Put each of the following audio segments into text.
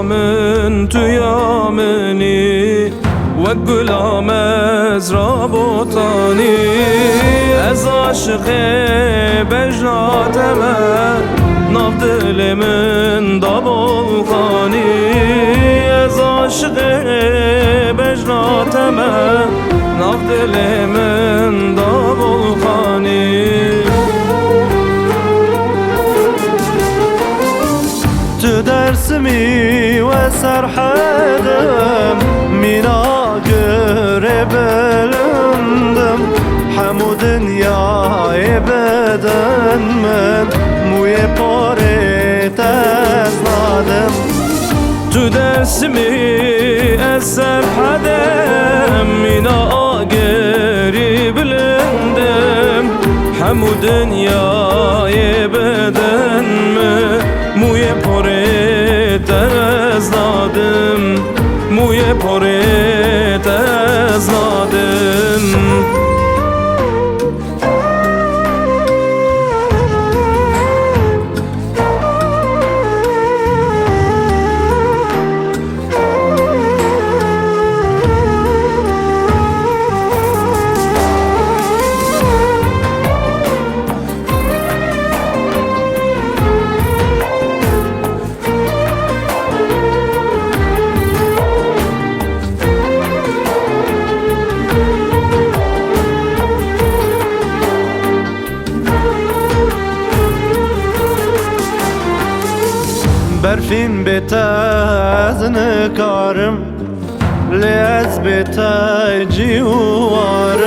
من تو یامنی و گلام از رابطانی از عاشق بجناتم ناف دل من دابلخانی از عاشق بجناتم ناف دل من دابلخانی تو درسمی و سرحدم مینا göre بلندم همو دنیای بدن من موی پاره تزنادم تو درسمی از سرحدم مینا گری بلندم همو دنیای بدن من موی پاره تزنادم موی پاره تزنادم برفین بتاز نکارم لیز بتای جیوارم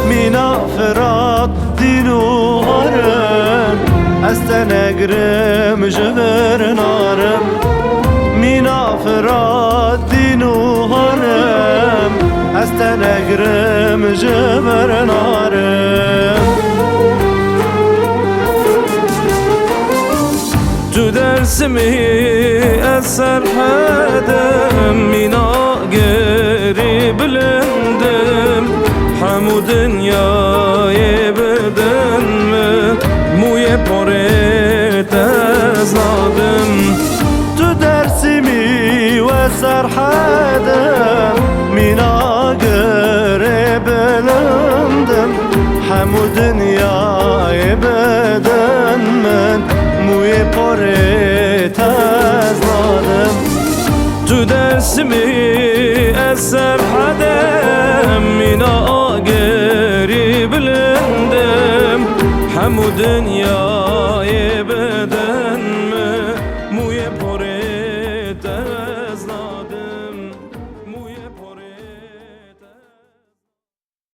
مینا فراد دینوارم استنگرم جبر نارم مینا فراد دینوارم استنگرم جبر نارم تو درسمی از سرحدم مینا گری بلندم همو دنیای بدن موی پاره تزنادم تو درسمی و سرحدم مینا گری بلندم همو دنیای بدن من موی پاره تزنادم تو درسمی از سرحدم مینا گری بلندم همو دنیا